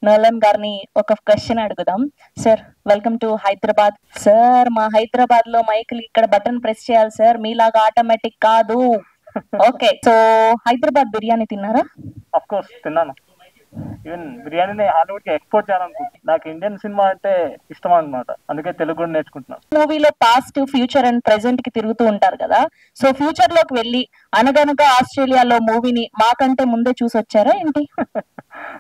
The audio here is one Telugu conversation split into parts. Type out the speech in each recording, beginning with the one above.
నోలన్ గారిని ఒక క్వశ్చన్ అడుగుదాం. Sir, welcome to Hyderabad. Sir, మా హైదరాబాద్ లో మైకులు ఇక్కడ బటన్ ప్రెస్ చేయాలి సార్, మీలాగా ఆటోమేటిక్ కాదు. ఓకే, సో హైదరాబాద్ బిర్యానీ తిన్నారా? అఫ్ కోర్స్ తిన్నాను. ఈవెన్ బిర్యానీని హాలీవుడ్ కి ఎక్స్పోర్ట్ చేయాలనుకుంటున్నాను. నాకు ఇండియన్ సినిమా అంటే ఇష్టం అనమాట, అందుకే తెలుగు కూడా నేర్చుకుంటున్నాను. మూవీలో పాస్ట్, ఫ్యూచర్ అండ్ ప్రెసెంట్ కి తిరుగుతూ ఉంటారు కదా, సో ఫ్యూచర్ లోకి వెళ్ళి అనగనగా ఆస్ట్రేలియాలో మూవీని మాకంటే ముందే చూసి వచ్చారా ఏంటి?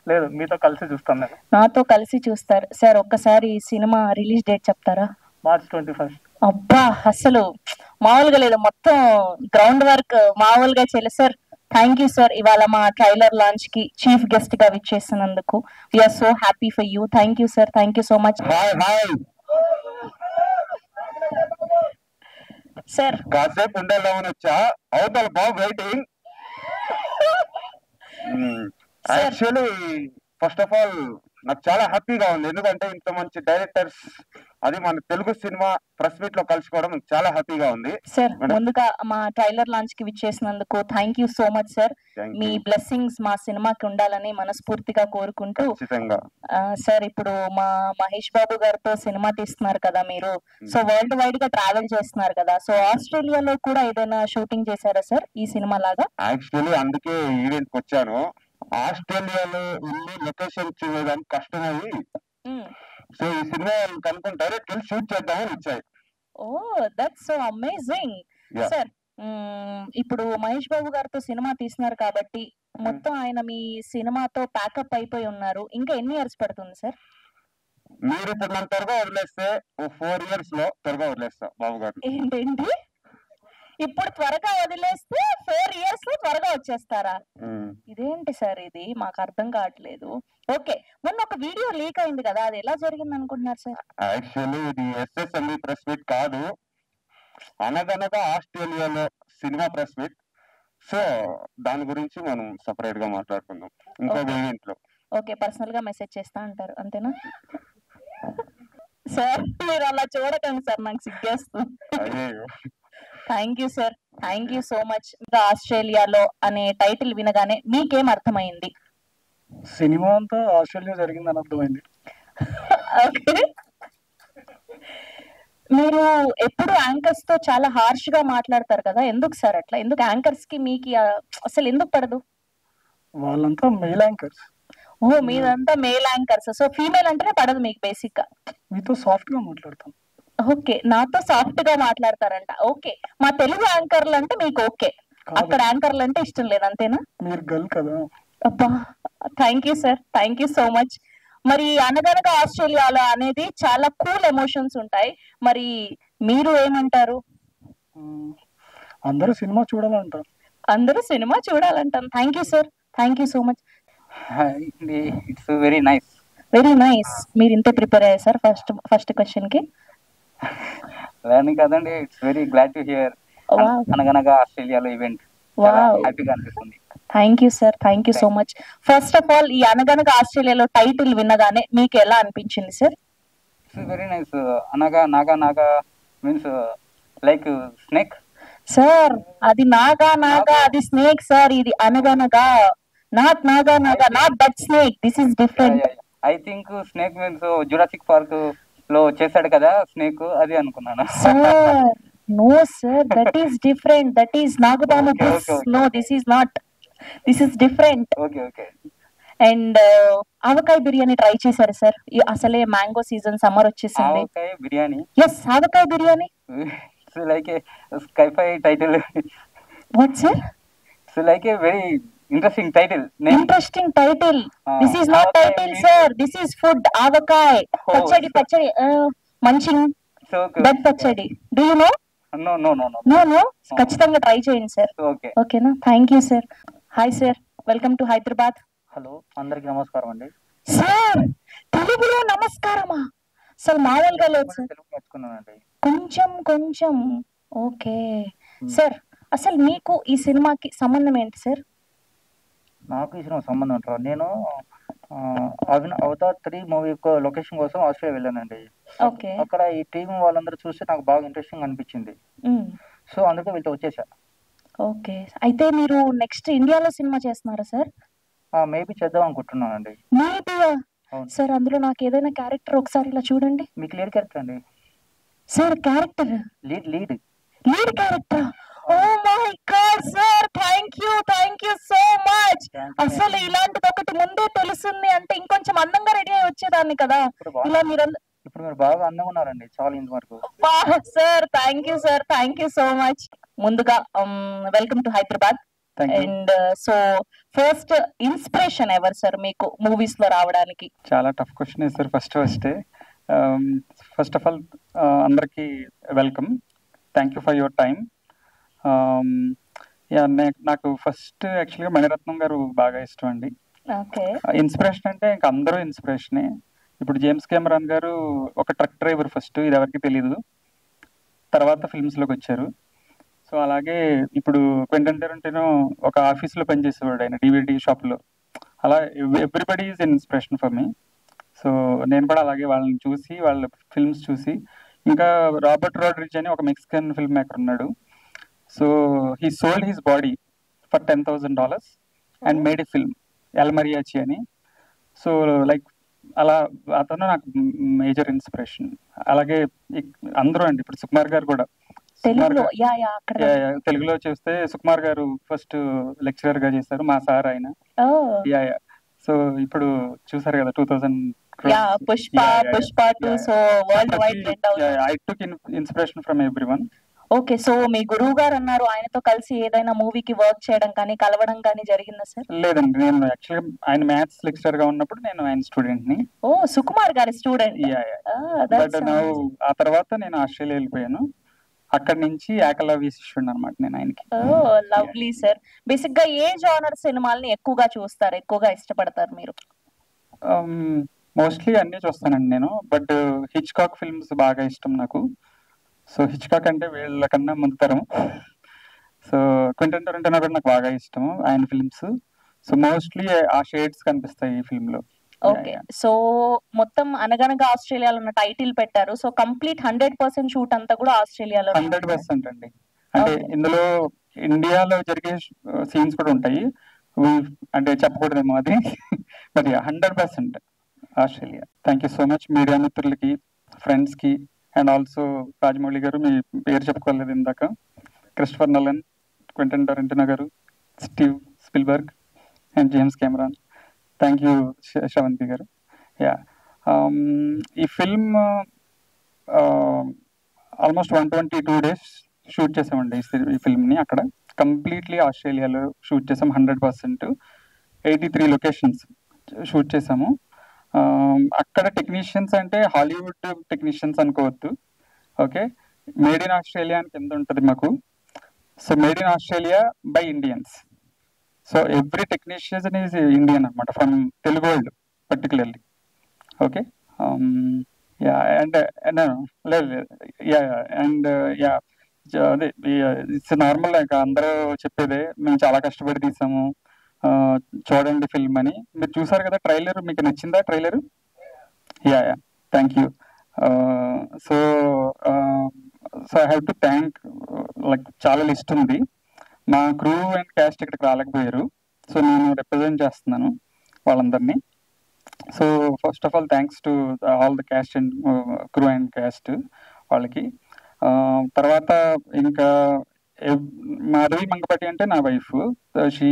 లేదు, మీతో కలిసి చూస్తాను నేను. నాతో కలిసి చూస్తారు. సార్, ఒక్కసారి సినిమా రిలీజ్ డేట్ చెప్తారా? మార్చ్ 21. అబ్బా, అసలు మామూలుగా లేదు, మొత్తం గ్రౌండ్ వర్క్ మామూలుగా చేయలేదు సార్. థ్యాంక్ యూ సార్, ఇవాళ మా ట్రైలర్ లాంచ్ కి చీఫ్ గెస్ట్ గా విచ్చేసినందుకు. We're so happy for you. Thank you sir, thank you so much. Sir, కాసేపు ఉండాలని వచ్చా, అవతల బాబు waiting. Actually first of all నాకు చాలా హ్యాపీగా ఉంది, ఎందుకంటే ఇంత మంచి డైరెక్టర్స్, అది మన తెలుగు సినిమా ప్రెస్ మీట్ లో కలుసుకోవడం చాలా హ్యాపీగా ఉంది. సార్, ముందుగా మా ట్రైలర్ లాంచ్ కి విచ్చేసినందుకు thank you so much sir. మీ బ్లెస్సింగ్స్ మా సినిమాకి ఉండాలని మనస్ఫూర్తిగా కోరుకుంటూ, సార్ ఇప్పుడు మా మహేష్ బాబు గారితో సినిమా తీస్తున్నారు కదా మీరు, సో వరల్డ్ వైడ్ గా ట్రావెల్ చేస్తున్నారు కదా, సో ఆస్ట్రేలియాలో కూడా ఏదైనా షూటింగ్ చేశారా సార్ ఈ సినిమా లాగా? యాక్చువల్లీ అందుకే ఈవెంట్ కి వచ్చాను. ఆస్ట్రేలియాలో వెళ్ళి లొకేషన్ చూడడానికి కష్టమయ్యి, సో ఈ సినిమా కనుక్కొని డైరెక్ట్ వెళ్ళి షూట్ చేద్దామని వచ్చాయి. ఓ, దట్స్ సో అమేజింగ్. సార్, ఇప్పుడు మహేష్ బాబు గారితో సినిమా తీస్తున్నారు కాబట్టి మొత్తం ఆయన మీ సినిమాతో ప్యాకప్ అయిపోయి ఉన్నారు, ఇంకా ఎన్ని ఇయర్స్ పడుతుంది సార్? మీరు ఇప్పుడు నన్ను త్వరగా వదిలేస్తే 4 years లో త్వరగా వదిలేస్తా బాబు గారు. ఏంటండి, ఇప్పుడు త్వరగా వదిలేస్తే 4 years లో త్వరగా వచ్చేస్తారా? ఇదేంటి సార్, ఇది మాకు అర్థం కావట్లేదు. ఓకే, మొన్న ఒక వీడియో లీక్ అయింది కదా, అది ఎలా జరిగింది అనుకుంటున్నారు సార్? యాక్చువల్లీ ఇది ఎస్ఎస్ఎంఈ ప్రెస్ మీట్ కాదు, అనగనగా ఆస్ట్రేలియాలో సినిమా ప్రెస్ మీట్. సో దాని గురించి మనం సపరేట్ గా మాట్లాడుకుందాం ఇంకో ఈవెంట్ లో. ఓకే, పర్సనల్ గా మెసేజ్ చేస్తా అంటారు అంతేనా? సార్, మీరు అలా చూడకండి సార్, నాకు సిగ్గేస్తుంది. Thank you sir, thank you so much. ఆస్ట్రేలియాలో అనే టైటిల్ వినగానే మీకేం అర్థమైంది? సినిమా అంతా ఆస్ట్రేలియా జరిగిందని అర్థమైంది. ఓకే, మీరు ఎప్పుడు యాంకర్స్ తో చాలా హార్ష్ గా మాట్లాడతారు కదా, ఎందుకు సార్ అట్లా? ఎందుకు యాంకర్స్ కి మీకు అసలు ఎందుకు పడదు? వాళ్ళంతా మెయిల్ యాంకర్స్. ఓ, మీదంతా మేల్ యాంకర్స్, సో ఫీమేల్ అంటేనే పడదు మీకు బేసిక్ గా. మీతో సాఫ్ట్ గా మాట్లాడతాం. ఓకే, నాతో సాఫ్ట్ గా మాట్లాడతారంట. ఓకే, మా తెలుగు యాంకర్లు అంటే మీకు ఓకే, అక్కడ యాంకర్లు అంటే ఇష్టం లేదు అంతేనా? మీరు గర్ల్ కదా. అబ్బా, thank you sir, thank you so much. మరి అనగనగా ఆస్ట్రేలియాలో అనేది చాలా కూల్ ఎమోషన్స్ ఉంటాయి, మరి మీరు ఏమంటారు? అందరూ సినిమా చూడాలంటారు. అందరూ సినిమా చూడాలంటారు. Thank you sir, thank you so much. It's very nice. Very nice. మీరు ఇంతే ప్రిపేర్ అయ్యారు సార్ ఫస్ట్ క్వశ్చన్ కి? లర్నింగ్ కదండి, it's very glad to hear. అనగనగా ఆస్ట్రేలియాలో ఈవెంట్ హ్యాపీగా అనిపిస్తుంది. Thank you sir, thank you so much. First of all, ఈ అనగనగా ఆస్ట్రేలియాలో టైటిల్ వినగానే మీకు ఎలా అనిపించింది సార్? It's very nice. అనగా నాగా నాగా మీన్స్ లైక్ స్నేక్ సార్. అది నాగా నాగా, అది స్నేక్ సార్. ఇది అనగనగా, నాట్ నాగా నాగా, not that snake. This is different. I think snake means Jurassic Park లో చేశాడు కదా స్నేక్, అది అనుకున్నాను. Sir, no sir, that is different. That is నాగబాము. No, this is not. This is different. Okay okay. And avakaya biryani try చేశారు సార్? అసలే మ్యాంగో సీజన్, సమ్మర్ వచ్చేసింది. Avakaya biryani? Yes, Avakaya Biryani. It's like a scifi title. What sir? It's like a very interesting title. Interesting title. This is not title sir, this is food. Avakay pachadi, pachadi, munching, bed pachadi. Do you know? No. ఖచ్చితంగా ట్రై చేయండి సార్. ఓకేనా? Thank you sir. Hi sir, welcome to Hyderabad. Hello, అందరికి నమస్కారం అండి. సార్, తెలుగులో నమస్కారమా? అసలు మామూలుగా లేదు సార్, తెలుగు నేర్చుకున్నానండి కొంచెం. ఓకే సార్, అసలు మీకు ఈ సినిమాకి సంబంధం ఏంటి సార్? నాకు ఈ సినిమా సంబంధం ఉంటారు. నేను అవతార్ 3 మూవీ లొకేషన్ కోసం ఆస్ట్రేలియా వెళ్ళానండి. అక్కడ ఈ టీం వాళ్ళందరూ చూస్తే నాకు బాగా ఇంట్రెస్టింగ్ అనిపించింది. సో అందుకే వీళ్ళతో వచ్చేసా. ఓకే, అయితే మీరు నెక్స్ట్ ఇండియాలో సినిమా చేస్తున్నారా సార్? మేబీ చేద్దాం అనుకుంటున్నానండి. సార్ అందులో నాకు ఏదైనా క్యారెక్టర్ ఒకసారి ఇలా చూడండి. మీకు లీడ్ క్యారెక్టర్ అండి. Sir character lead character. Oh my god sir, thank you so much. అసలు ఇలాంటిది ఒకటి ముందే తెలుస్తుంది అంటే ఇంకొంచెం అందంగా రెడీ అయి వచ్చేదాన్ని కదా. ఇలా మీరు ఇప్పుడు మీరు బాగా అందంగా ఉన్నారండి చాలా ఇంత వరకు. Sir thank you so much. ముందుగా welcome to Hyderabad. And so first inspiration ఎవరు సార్ మీకు మూవీస్ లో రావడానికి? చాలా tough question sir. First of all అందరికి welcome, thank you for your time. నాకు ఫస్ట్ యాక్చువల్గా మణిరత్నం గారు బాగా ఇష్టం అండి. ఇన్స్పిరేషన్ అంటే ఇంకా అందరూ ఇన్స్పిరేషనే. ఇప్పుడు జేమ్స్ కెమెరాన్ గారు ఒక ట్రక్ డ్రైవర్ ఫస్ట్, ఇది ఎవరికి తెలీదు, తర్వాత ఫిల్మ్స్ లోకి వచ్చారు. సో అలాగే ఇప్పుడు క్వింటన్ టారంటినో ఒక ఆఫీస్ లో పనిచేసేవాడు, ఆయన డివిడి షాప్ లో. అలా everybody is inspiration for me. So నేను కూడా అలాగే వాళ్ళని చూసి, వాళ్ళ ఫిల్మ్స్ చూసి, ఇంకా రాబర్ట్ రాడ్రిగ్స్ అని ఒక మెక్సికన్ ఫిల్మ్ మేకర్ ఉన్నాడు. So he sold his body for $10,000 and made a film L mariachi అని. సో లైక్ అలా అతను నాకు మేజర్ ఇన్స్పిరేషన్. అలాగే అందరూ అండి, ఇప్పుడు సుకుమార్ గారు కూడా తెలుగులో చేస్తే సుకుమార్ గారు ఫస్ట్ లెక్చరర్ గా చేశారు, మా సార్ ఆయన. సో ఇప్పుడు చూసారు కదా 2000 I took inspiration from everyone. Okay, so మీ గురువు గారు అన్నారు, ఆయనతో కలిసి ఏదైనా మూవీకి వర్క్ చేయడం కానీ కలవడం కానీ జరిగిందా సార్? లేదండి, నేను యాక్చువల్గా ఆయన మ్యాథ్స్ లెక్చరర్ గా ఉన్నప్పుడు నేను ఆయన స్టూడెంట్ ని. ఓ, సుకుమార్ గారి స్టూడెంట్. బట్ ఆ తర్వాత నేను ఆస్ట్రేలియా వెళ్ళిపోయాను. అక్కడి నుంచి ఏకలవ్య శిష్యుడు అనమాట నేను ఆయనకి. Oh lovely sir. బేసిక్ గా ఏ జానర్ సినిమాల్ని ఎక్కువగా చూస్తారు, ఎక్కువగా ఇష్టపడతారు మీరు? మోస్ట్లీ అన్ని చూస్తానండి నేను, బట్ హిచ్కాక్ ఫిల్మ్స్ బాగా ఇష్టం నాకు. సో హిచ్కాక్ అంటే వీళ్ళకన్నా ముందు తరం. సో క్వింటన్ టారంటినో కూడా నాకు బాగా ఇష్టం, ఆయన ఫిల్మ్స్. సో మోస్ట్లీ ఆ షేడ్స్ కనిపిస్తాయి ఈ ఫిల్మ్ లో. ఓకే, సో మొత్తం అనగనగా ఆస్ట్రేలియాలో ఉన్న టైటిల్ పెట్టారు. సో కంప్లీట్ 100% షూట్ అంతా కూడా ఆస్ట్రేలియాలో? 100% అండి. అంటే ఇందులో ఇండియాలో జరిగే సీన్స్ కూడా ఉంటాయి, అంటే చెప్పకూడదేమో అది. But 100% Australia. Thank you so much media మిత్రులకి, ఫ్రెండ్స్ కి, అండ్ ఆల్సో రాజమౌళి గారు, మీ పేరు చెప్పుకోలేదు ఇందాక, క్రిస్టోఫర్ నోలన్, క్వింటన్ టారంటినో గారు, Steve Spielberg and James Cameron. Thank you Sravanthi గారు. ఈ ఫిల్మ్ ఆల్మోస్ట్ 122 days షూట్ చేసామండి ఈ ఫిల్మ్ని. అక్కడ కంప్లీట్లీ ఆస్ట్రేలియాలో షూట్ చేసాం 100%. 83 లొకేషన్స్ షూట్ చేసాము. అక్కడ టెక్నీషియన్స్ అంటే హాలీవుడ్ టెక్నీషియన్స్ అనుకోవద్దు. ఓకే, మేడ్ ఇన్ ఆస్ట్రేలియా అని కింద ఉంటుంది మాకు. So made in Australia by Indians. So every technician is Indian అనమాట, from Telugu world particularly. Okay, and అదే ఇట్స్ నార్మల్, అందరూ చెప్పేదే, మేము చాలా కష్టపడి తీసాము, చూడండి ఫిల్మ్ అని. మీరు చూసారు కదా ట్రైలర్, మీకు నచ్చిందా trailer? Thank you. So I have to thank, like చాలా లిస్ట్ ఉంది. మా క్రూ అండ్ క్యాస్ట్ ఇక్కడికి రాలేకపోయారు, సో నేను రిప్రజెంట్ చేస్తున్నాను వాళ్ళందరినీ. So first of all thanks to all the cast and crew and cast వాళ్ళకి. తర్వాత ఇంకా మాధవి మంగపటి అంటే నా wife, she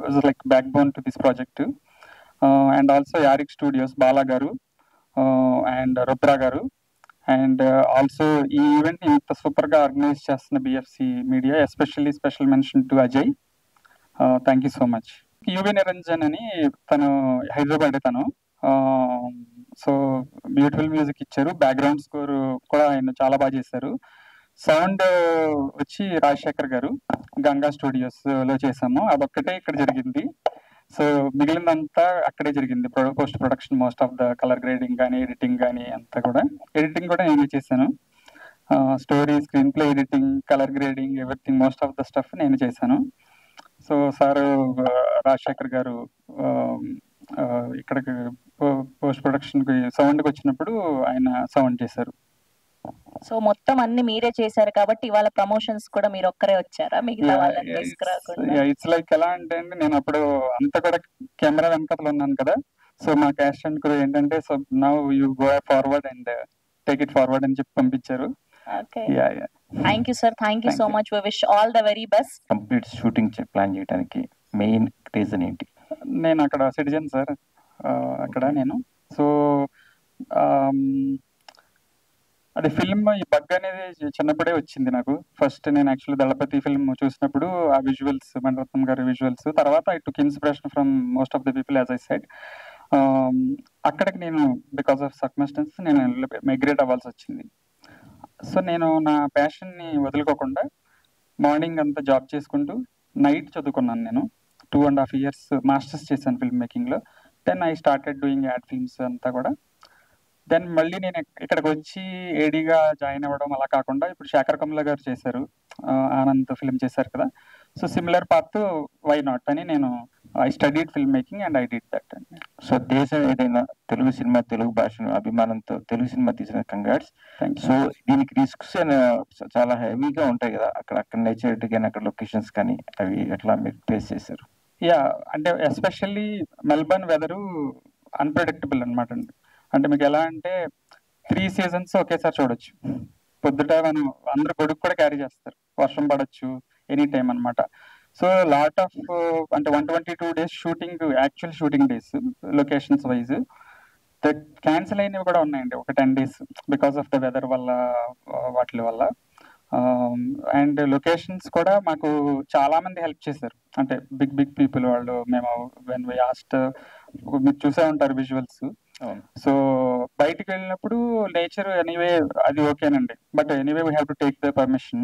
was like backbone to this project. And also యారిక్ స్టూడియోస్ బాలా గారు అండ్ రుద్ర గారు, అండ్ ఆల్సో ఈ ఈవెంట్ ఇంత సూపర్ గా ఆర్గనైజ్ చేస్తున్న BFC media, especially special mention to Ajay. Thank you so much. Yuvi Niranjan అని తను హైదరాబాద్, తను సో బ్యూటిఫుల్ మ్యూజిక్ ఇచ్చారు, బ్యాక్గ్రౌండ్ స్కోర్ కూడా ఆయన చాలా బాగా చేశారు. సౌండ్ వచ్చి రాజశేఖర్ గారు గంగా స్టూడియోస్ లో చేసాము, అదొక్కటే ఇక్కడ జరిగింది. సో మిగిలినంతా అక్కడే జరిగింది, post production, most of the colour grading కానీ ఎడిటింగ్ కానీ అంతా కూడా. ఎడిటింగ్ కూడా నేనే చేశాను, story, screen play editing, colour grading, everything, most of the stuff నేను చేశాను. సో సార్ రాజశేఖర్ గారు ఇక్కడికి పోస్ట్ ప్రొడక్షన్ కి సౌండ్కి వచ్చినప్పుడు ఆయన సౌండ్ చేశారు. సో మొత్తం అన్ని మీరే చేశారు కాబట్టి ఇవాళ ప్రమోషన్స్ కూడా మీరు ఒక్కరే వచ్చారా, మిగతా వాళ్ళని తీసుకురాకుండా? ఇట్స్ లైక్ ఎలా అంటే అండి, నేను అప్పుడు అంతా కూడా కెమెరా వెనకతలు ఉన్నాను కదా, సో మా క్యాస్ట్ అండ్ క్రూ ఏంటంటే so now you go forward and take it forward అని చెప్పి పంపించారు. Okay, yeah yeah thank you sir, thank you Thank so you. Much, we wish all the very best. Complete shooting plan చేయడానికి మెయిన్ రీజన్ ఏంటి? నేను అక్కడ సిటిజన్ సార్, అక్కడ నేను. సో అదే ఫిల్మ్ ఈ బగ్ అనేది చిన్నప్పుడే వచ్చింది నాకు. ఫస్ట్ నేను యాక్చువల్లీ దళపతి ఫిల్మ్ చూసినప్పుడు ఆ విజువల్స్, మణిరత్నం గారి విజువల్స్, తర్వాత I took inspiration from most of the people as I said. అక్కడికి నేను బికాస్ ఆఫ్ సర్కమ్స్టెన్స్ నేను మైగ్రేట్ అవ్వాల్సి వచ్చింది. సో నేను నా ప్యాషన్ని వదులుకోకుండా మార్నింగ్ అంతా జాబ్ చేసుకుంటూ నైట్ చదువుకున్నాను. నేను 2.5 years మాస్టర్స్ చేశాను ఫిల్మ్ మేకింగ్లో. Then I started doing ad films అంతా కూడా. దెన్ మళ్ళీ నేను ఇక్కడికి వచ్చి ఏడీగా జాయిన్ అవ్వడం అలా కాకుండా ఇప్పుడు శేఖర్ కమల గారు చేశారు, ఆనంద్ ఫిల్మ్ చేశారు కదా. So similar path why not అని నేను I studied film making and I did that అండి. సో దేశం ఏదైనా తెలుగు సినిమా, తెలుగు భాషను అభిమానంతో తెలుగు సినిమా తీసిన కంగ్రాట్స్. Thank you. సో దీనికి రిస్క్స్ చాలా హెవీగా ఉంటాయి కదా, అక్కడ నేచర్ కానీ అక్కడ లొకేషన్స్ కానీ అవి ఎట్లా మీరు ఫేస్ చేశారు? యా, అంటే ఎస్పెషల్లీ మెల్బర్న్ వెదరు అన్ప్రెడిక్టబుల్ అనమాట అండి. అంటే మీకు ఎలా అంటే 3 seasons ఒకేసారి చూడొచ్చు. పొద్దుట మనం అందరూ గొడుగు కూడా క్యారీ చేస్తారు, వర్షం పడొచ్చు ఎనీ టైం అనమాట. సో లాట్ ఆఫ్ అంటే 122 days shooting, actual shooting days locations wise cancel అయినవి కూడా ఉన్నాయండి, ఒక 10 days because of the weather వల్ల, వాటి వల్ల. అండ్ లొకేషన్స్ కూడా మాకు చాలా మంది హెల్ప్ చేశారు, అంటే బిగ్ బిగ్ పీపుల్ వాళ్ళు. మేము వెన్ వి ఆస్ట్, మీరు చూసే ఉంటారు విజువల్స్. సో బయటికి వెళ్ళినప్పుడు నేచర్ ఎనీవే అది ఓకేనండి, but anyway we have to take the permission.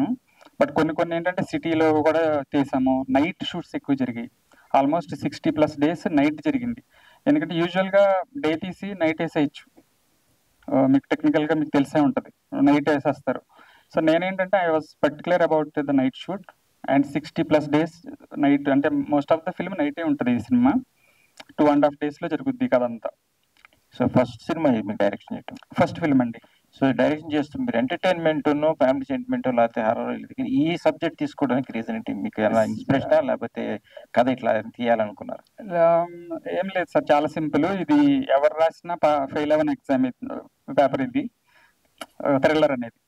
But కొన్ని ఏంటంటే సిటీలో కూడా తీసాము, నైట్ షూట్స్ ఎక్కువ జరిగాయి. ఆల్మోస్ట్ 60+ days నైట్ జరిగింది. ఎందుకంటే యూజువల్గా డే తీసి నైట్ వేసేయచ్చు, మీకు టెక్నికల్గా మీకు తెలిసే ఉంటుంది, నైట్ వేసేస్తారు. సో నేనేంటంటే I was particular about the night shoot and 60+ days night. అంటే మోస్ట్ ఆఫ్ ద ఫిల్మ్ నైటే ఉంటుంది ఈ సినిమా. 2.5 daysలో జరుగుద్ది కదంతా. సో ఫస్ట్ సినిమా మీరు డైరెక్షన్ చేయటం, ఫస్ట్ ఫిల్మ్ అండి. సో డైరెక్షన్ చేస్తూ మీరు ఎంటర్టైన్మెంట్, ఫ్యామిలీ సెంటిమెంట్, లేకపోతే హారర్, ఈ సబ్జెక్ట్ తీసుకోవడానికి రీజన్ ఏంటి? మీకు ఎలా ఇన్స్పిరేషనా, లేకపోతే కథ ఇట్లా తీయాలనుకున్నారు? ఏం లేదు సార్, చాలా సింపుల్. ఇది ఎవరు రాసినా ఫెయిల్ అవ్వని ఎగ్జామ్ పేపర్ ఇది, థ్రిల్లర్ అనేది.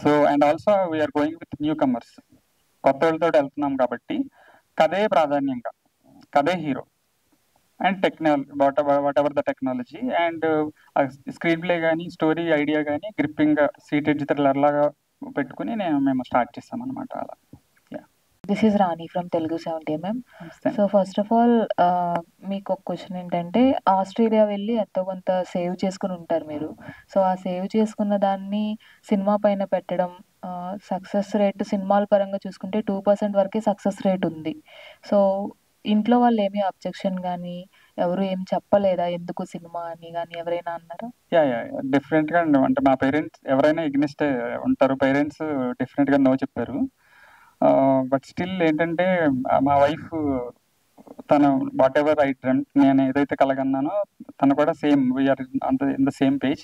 So and also we are going with newcomers, కొత్త వాళ్ళతో వెళ్తున్నాం కాబట్టి కథే ప్రాధాన్యంగా, కథే hero. And whatever the technology and screenplay కానీ, స్టోరీ ఐడియా కానీ గ్రిప్పింగ్ సీటెడ్ థ్రిల్లర్ లాగా పెట్టుకుని మేము స్టార్ట్ చేస్తాం అనమాట. అలా. This is Rani from Telugu 70mm. So first of all మీకు ఒక క్వశ్చన్ ఏంటంటే, ఆస్ట్రేలియా వెళ్ళి ఎంతో కొంత సేవ్ చేసుకుని ఉంటారు మీరు. సో ఆ సేవ్ చేసుకున్న దాన్ని సినిమా పైన పెట్టడం, సక్సెస్ రేట్ సినిమాల పరంగా చూసుకుంటే 2% వరకే సక్సెస్ రేట్ ఉంది. సో ఇంట్లో వాళ్ళు ఏమీ అబ్జెక్షన్ కానీ ఎవరు ఏం చెప్పలేదా ఎందుకు సినిమా అని కానీ ఎవరైనా అన్నారా? యా డెఫినెట్గా అండి. అంటే మా పేరెంట్స్ ఎవరైనా ఎగ్నిస్ట్ ఉంటారు, పేరెంట్స్ డెఫినెట్గా నో చెప్పారు. బట్ స్టిల్ ఏంటంటే మా వైఫ్, తను వాట్ ఎవర్ ఐ డ్రీమ్, నేను ఏదైతే కలగన్నానో తను కూడా సేమ్, వీఆర్ అంత in the same page.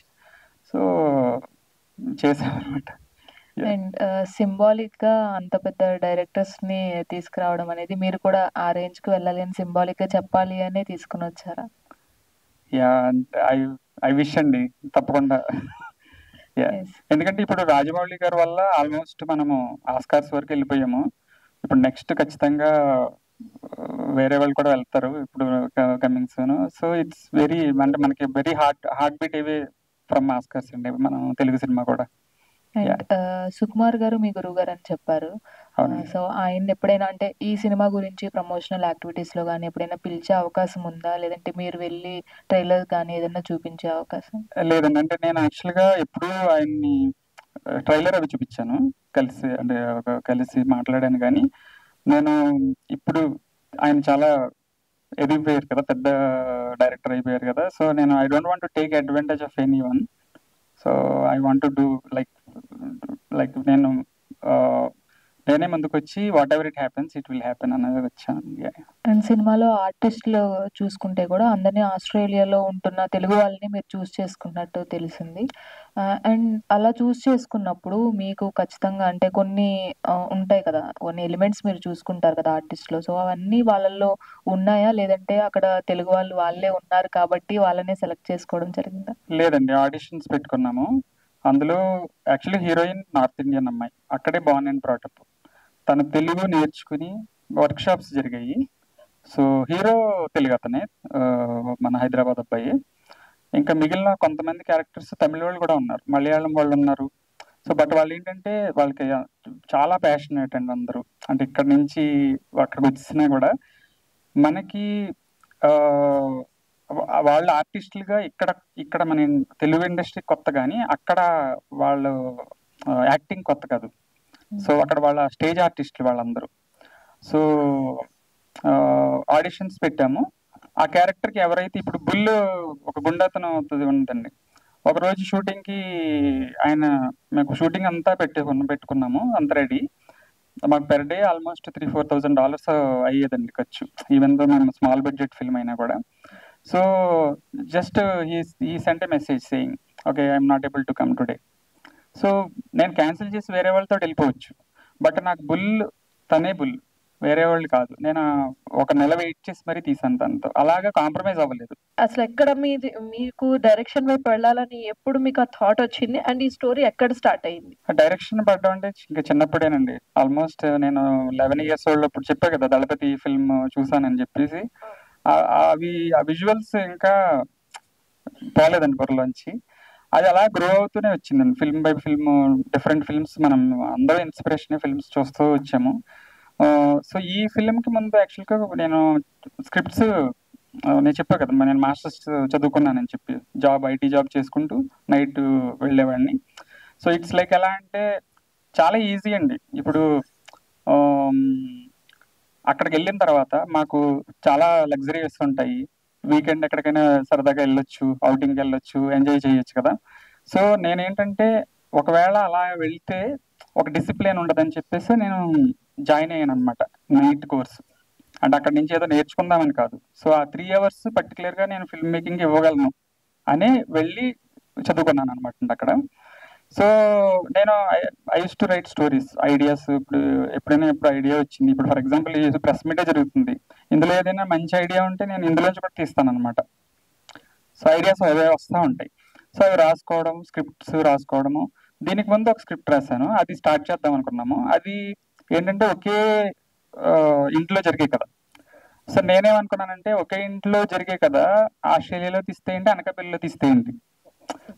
So చేసామన్నమాట. అండ్ సింబాలిక్ గా అంత పెద్ద డైరెక్టర్స్ ని తీసుకురావడం అనేది, మీరు కూడా ఆ రేంజ్ కి వెళ్ళాలి అని సింబాలిక్ గా చెప్పాలి అని తీసుకుని వచ్చారా? యా, ఐ విష్ అండి, తప్పకుండా. ఎందుకంటే ఇప్పుడు రాజమౌళి గారి వల్ల ఆల్మోస్ట్ మనము ఆస్కార్స్ వరకు వెళ్ళిపోయాము. ఇప్పుడు నెక్స్ట్ ఖచ్చితంగా వేరే వాళ్ళు కూడా వెళ్తారు ఇప్పుడు coming soon. So it's very, అంటే మనకి very heart beat away from Oscars అండి మనం తెలుగు సినిమా కూడా. అండ్ సుకుమార్ గారు మీ గురువు గారు అని చెప్పారు. సో ఆయన ఎప్పుడైనా అంటే ఈ సినిమా గురించి ప్రమోషనల్ యాక్టివిటీస్ లో కానీ ఎప్పుడైనా పిలిచే అవకాశం ఉందా, లేదంటే మీరు వెళ్ళి ట్రైలర్ కానీ ఏదైనా చూపించే అవకాశం? లేదండి, అంటే నేను యాక్చువల్గా ఎప్పుడు ఆయన్ని ట్రైలర్ అవి చూపించాను, కలిసి మాట్లాడాను. కానీ నేను ఇప్పుడు ఆయన చాలా ఎదిగిపోయారు కదా, పెద్ద డైరెక్టర్ అయిపోయారు కదా. సో నేను I don't want to take advantage of any one. So I want to do like నేను నేనే ముందుకు వచ్చి what ever it happens it will happen అనేది వచ్చాను. అండ్ సినిమాలో ఆర్టిస్టులు చూసుకుంటే కూడా అందరినీ ఆస్ట్రేలియాలో ఉంటున్న తెలుగు వాళ్ళని మీరు చూస్ చేసుకున్నట్టు తెలిసింది. అండ్ అలా చూస్ చేసుకున్నప్పుడు మీకు ఖచ్చితంగా అంటే కొన్ని ఉంటాయి కదా, కొన్ని ఎలిమెంట్స్ మీరు చూసుకుంటారు కదా ఆర్టిస్ట్లో. సో అవన్నీ వాళ్ళల్లో ఉన్నాయా, లేదంటే అక్కడ తెలుగు వాళ్ళు వాళ్ళే ఉన్నారు కాబట్టి వాళ్ళనే సెలెక్ట్ చేసుకోవడం జరిగిందా? లేదండి, ఆడిషన్స్ పెట్టుకున్నాము. అందులో యాక్చువల్లీ హీరోయిన్ నార్త్ ఇండియన్ అమ్మాయి, అక్కడే బాన్ అండ్ బ్రాటప్. తను తెలుగు నేర్చుకుని వర్క్ షాప్స్ జరిగాయి. సో హీరో తెలుగు అతనే, మన హైదరాబాద్ అబ్బాయి. ఇంకా మిగిలిన కొంతమంది క్యారెక్టర్స్ తమిళ వాళ్ళు కూడా ఉన్నారు, మలయాళం వాళ్ళు ఉన్నారు. సో బట్ వాళ్ళు ఏంటంటే వాళ్ళకి చాలా ప్యాషనేట్ అండి అందరూ. అంటే ఇక్కడ నుంచి అక్కడికి వచ్చినా కూడా మనకి వాళ్ళు ఆర్టిస్టులుగా ఇక్కడ మన తెలుగు ఇండస్ట్రీ కొత్త, కానీ అక్కడ వాళ్ళు యాక్టింగ్ కొత్త కాదు. సో అక్కడ వాళ్ళ స్టేజ్ ఆర్టిస్టులు వాళ్ళందరూ. సో ఆడిషన్స్ పెట్టాము. ఆ క్యారెక్టర్కి ఎవరైతే ఇప్పుడు బుల్ ఒక గుండాతనం అవుతుంది ఉందండి. ఒకరోజు షూటింగ్కి మేము షూటింగ్ అంతా పెట్టుకున్నాము, అంత రెడీ. మాకు పెర్ డే ఆల్మోస్ట్ $3,000-4,000 అయ్యేదండి ఖర్చు, ఈవెన్ దో మేము స్మాల్ బడ్జెట్ ఫిల్మ్ అయినా కూడా. సో జస్ట్ ఈ cent a message saying okay I'm not able to come today. So నేను క్యాన్సిల్ చేసి వేరే వాళ్ళతో వెళ్ళిపోవచ్చు, బట్ నాకు తనే బుల్, వేరే వాళ్ళు కాదు. నేను ఒక నెల వెయిట్ చేసి మరీ తీసాను తనతో, అలాగా కాంప్రమైజ్ అవ్వలేదు. అసలు ఎక్కడ మీకు డైరెక్షన్ వైపు వెళ్ళాలని ఎప్పుడు మీకు ఆ థాట్ వచ్చింది, అండ్ ఈ స్టోరీ ఎక్కడ స్టార్ట్ అయింది? డైరెక్షన్ పడ్డం అంటే ఇంకా చిన్నప్పుడేనండి. ఆల్మోస్ట్ నేను 11 years old అప్పుడు చెప్పా కదా దళపతి ఫిల్మ్ చూసానని చెప్పేసి. ఆ విజువల్స్ ఇంకా పోలేదండి బుర్రలోంచి. అది అలా గ్రో అవుతూనే వచ్చిందండి, film by film, different films. మనం అందరూ ఇన్స్పిరేషన్ ఫిల్మ్స్ చూస్తూ వచ్చాము. సో ఈ ఫిల్మ్కి ముందు యాక్చువల్గా నేను స్క్రిప్ట్స్ నేను చెప్పా కదా, నేను మాస్టర్స్ చదువుకున్నానని చెప్పి ఐటీ జాబ్ చేసుకుంటూ నైట్ వెళ్ళేవాడిని. సో ఇట్స్ లైక్ ఎలా అంటే చాలా ఈజీ అండి. ఇప్పుడు అక్కడికి వెళ్ళిన తర్వాత మాకు చాలా లగ్జరీస్ ఉంటాయి. వీకెండ్ ఎక్కడికైనా సరదాగా వెళ్ళొచ్చు, అవుటింగ్కి వెళ్ళొచ్చు, ఎంజాయ్ చేయొచ్చు కదా. సో నేనేంటంటే ఒకవేళ అలా వెళ్తే ఒక డిసిప్లిన్ ఉండదని చెప్పేసి నేను జాయిన్ అయ్యాను అనమాట నైట్ కోర్స్. అంటే అక్కడి నుంచి ఏదో నేర్చుకుందామని కాదు. సో ఆ 3 hours పర్టికులర్గా నేను ఫిల్మ్ మేకింగ్ ఇవ్వగలను అని వెళ్ళి చదువుకున్నాను అనమాట అక్కడ. సో నేను I use to right stories, ideas. ఎప్పుడైనా ఐడియా వచ్చింది, ఇప్పుడు ఫర్ ఎగ్జాంపుల్ ఈ ప్రెస్ మీటే జరుగుతుంది, ఇందులో ఏదైనా మంచి ఐడియా ఉంటే నేను ఇందులోంచి కూడా తీస్తాను అనమాట. సో ఐడియాస్ అవే వస్తూ ఉంటాయి. సో అవి రాసుకోవడం, స్క్రిప్ట్స్ రాసుకోవడము. దీనికి ముందు ఒక స్క్రిప్ట్ రాశాను, అది స్టార్ట్ చేద్దాం అనుకున్నాము. అది ఏంటంటే ఒకే ఇంట్లో జరిగే కదా. సో నేనేమనుకున్నానంటే ఒకే ఇంట్లో జరిగే కదా, ఆస్ట్రేలియాలో తీస్తే ఏంటి, అనకాపల్లిలో తీస్తే ఏంటి.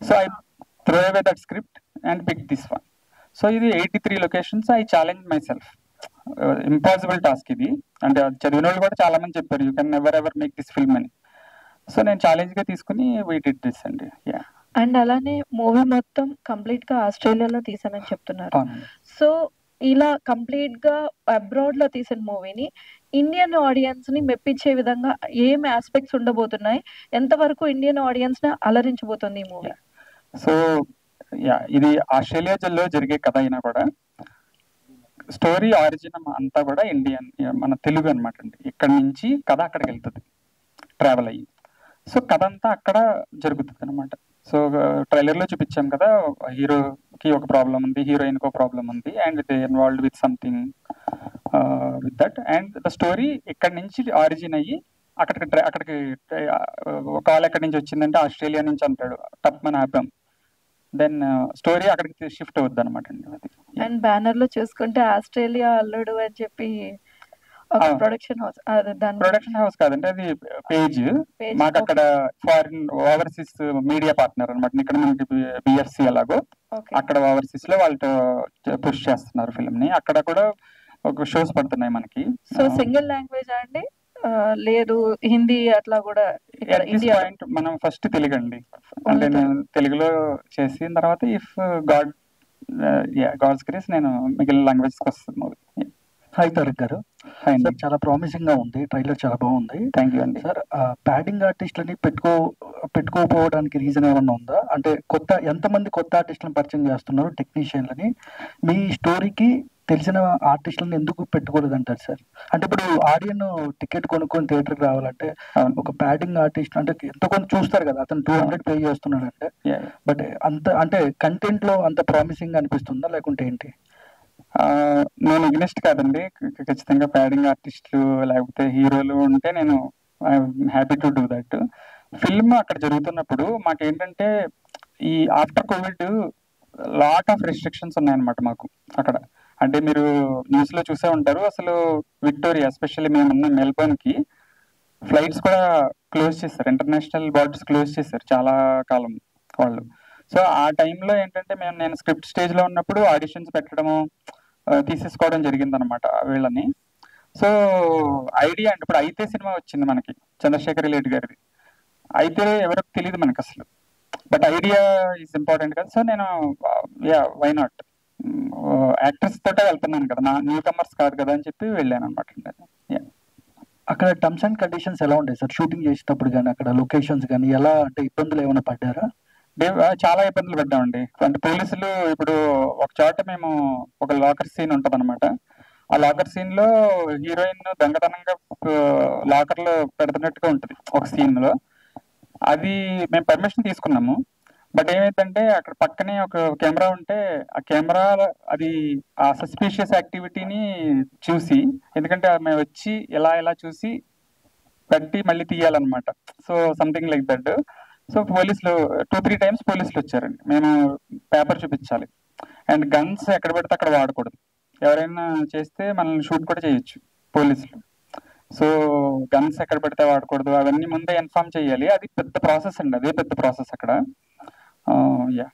So I throw away that script and pick this one. So ఇది 83 locations. I challenge myself. Impossible task ఇది. అంటే చదివిన వాళ్ళు కూడా చాలా మంది చెప్పారు you can never ever make this film అని. సో నేను ఛాలెంజ్ గా తీసుకుని వీ డిడ్ దిస్ అండి. అండ్ అలానే మూవీ మొత్తం కంప్లీట్ గా ఆస్ట్రేలియాలో తీసానని చెప్తున్నారు. సో ఇలా కంప్లీట్ గా అబ్రాడ్ లో తీసిన మూవీని ఇండియన్ ఆడియన్స్ ని మెప్పించే విధంగా ఏం ఆస్పెక్ట్స్ ఉండబోతున్నాయి, ఎంతవరకు ఇండియన్ ఆడియన్స్ ని అలరించబోతుంది ఈ మూవీ? సో ఇది ఆస్ట్రేలియాలో జరిగే కథ అయినా కూడా స్టోరీ ఆరిజిన్ అంతా కూడా ఇండియన్, మన తెలుగు అనమాట అండి. ఇక్కడ నుంచి కథ అక్కడికి వెళ్తుంది ట్రావెల్ అయ్యి. సో కథ అంతా అక్కడ జరుగుతుంది అనమాట. సో ట్రైలర్ లో చూపించాం కదా, హీరోకి ఒక ప్రాబ్లం ఉంది, హీరోయిన్ కి ఒక ప్రాబ్లం ఉంది, and they involved with something with that. And the story ఇక్కడ నుంచి ఆరిజిన్ అయ్యి అక్కడికి ఒక కాల్ ఎక్కడి నుంచి వచ్చిందంటే ఆస్ట్రేలియా నుంచి అంటాడు, టప్మని ఆపాం, దెన్ స్టోరీ అక్కడికి షిఫ్ట్ అవుద్ది అనమాట అండి. అది అండ్ బ్యానర్ లో చూసుకుంటే ఆస్ట్రేలియా అల్లుడు అని చెప్పి ప్రొడక్షన్ హౌస్ కాదండి, అది పేజ్. మాకు అక్కడ ఫారిన్ ఓవర్సీస్ మీడియా పార్ట్నర్ అనమాట. ఇక్కడ మనకి బిఎఫ్సి ఎలాగో అక్కడ ఓవర్సీస్ లో వాళ్ళతో పుష్ చేస్తున్నారు ఫిల్మ్ ని. అక్కడ కూడా ఒక షోస్ పడుతున్నాయి మనకి. సో సింగిల్ లాంగ్వేజ్ అండి, లేదు హిందీ అట్లా కూడా? మనం ఫస్ట్ తెలుగు అండి, అంటే నేను తెలుగులో చేసిన తర్వాత ఇఫ్ గాడ్స్ గ్రేస్ నేను మిగిలిన లాంగ్వేజ్కి వస్తుంది మూవీ. హాయ్ తారక్ గారు. సార్ చాలా ప్రామిసింగ్ గా ఉంది, ట్రైలర్ చాలా బాగుంది. థ్యాంక్ యూ అండి. సార్ ప్యాడింగ్ ఆర్టిస్టులని పెట్టుకోకపోవడానికి రీజన్ ఏమన్నా ఉందా? అంటే ఎంతమంది కొత్త ఆర్టిస్టులను పరిచయం చేస్తున్నారు, టెక్నీషియన్లని? మీ స్టోరీకి తెలిసిన ఆర్టిస్టులను ఎందుకు పెట్టుకోలేదు అంటారు సార్? అంటే ఇప్పుడు ఆడియన్ టికెట్ కొనుక్కొని థియేటర్కి రావాలంటే ఒక ప్యాడింగ్ ఆర్టిస్ట్ అంటే ఎంతో కొంత చూస్తారు కదా, అతను 200 పే చేస్తున్నాడు అంటే. బట్ అంత అంటే కంటెంట్ లో అంత ప్రామిసింగ్ అనిపిస్తుందా లేకుంటే ఏంటి? నేను ఎగ్నెస్ట్ కాదండి, ఖచ్చితంగా ప్యాడింగ్ ఆర్టిస్టులు లేకపోతే హీరోలు ఉంటే నేను happy to do that. Film అక్కడ జరుగుతున్నప్పుడు మాకేంటంటే ఈ after Covid lot of restrictions ఉన్నాయన్నమాట మాకు అక్కడ. అంటే మీరు న్యూస్ లో చూసే ఉంటారు, అసలు విక్టోరియా ఎస్పెషల్లీ మేమున్న మెల్బర్న్ కి ఫ్లైట్స్ కూడా క్లోజ్ చేశారు, ఇంటర్నేషనల్ బార్డర్స్ క్లోజ్ చేశారు చాలా కాలం వాళ్ళు. సో ఆ టైంలో ఏంటంటే నేను స్క్రిప్ట్ స్టేజ్ లో ఉన్నప్పుడు ఆడిషన్స్ పెట్టడము తీసేసుకోవడం జరిగింది అనమాట వీళ్ళని. సో ఐడియా అంటే ఇప్పుడు అయితే సినిమా వచ్చింది మనకి చంద్రశేఖర్ రెడ్డి గారిది, అయితే ఎవరికి తెలియదు మనకు అసలు, బట్ ఐడియా ఈజ్ ఇంపార్టెంట్ కదా. సో నేను వై నాట్ యాక్టర్స్ తోటే వెళ్తున్నాను కదా, నా న్యూ కమర్స్ కాదు కదా అని చెప్పి వెళ్ళాను అనమాట. అక్కడ టర్మ్స్ అండ్ కండిషన్స్ ఎలా ఉంటాయి సార్ షూటింగ్ చేసేటప్పుడు కానీ, అక్కడ లొకేషన్స్ కానీ ఎలా అంటే ఇబ్బందులు ఏమైనా పడ్డారా? చాలా ఇబ్బందులు పడ్డామండి. అంటే పోలీసులు ఇప్పుడు ఒక చోట మేము ఒక లాకర్ సీన్ ఉంటది అనమాట, ఆ లాకర్ సీన్ లో హీరోయిన్ దొంగతనంగా లాకర్ లో పెడుతున్నట్టుగా ఉంటది ఒక సీన్ లో. అది మేము పర్మిషన్ తీసుకున్నాము, బట్ ఏమైందంటే అక్కడ పక్కనే ఒక కెమెరా ఉంటే ఆ కెమెరా అది ఆ సస్పీషియస్ యాక్టివిటీని చూసి, ఎందుకంటే మేము వచ్చి ఎలా చూసి పెట్టి మళ్ళీ తీయాలన్నమాట. So something like that. So పోలీసులు 2-3 టైమ్స్ పోలీసులు వచ్చారండి, మేము పేపర్ చూపించాలి. అండ్ గన్స్ ఎక్కడ పెడితే అక్కడ వాడకూడదు, ఎవరైనా చేస్తే మనల్ని షూట్ కూడా చేయొచ్చు పోలీసులు. సో గన్స్ ఎక్కడ పెడితే వాడకూడదు, అవన్నీ ముందే ఇన్ఫార్మ్ చేయాలి. అది పెద్ద ప్రాసెస్ అండి, అదే పెద్ద ప్రాసెస్ అక్కడ. యా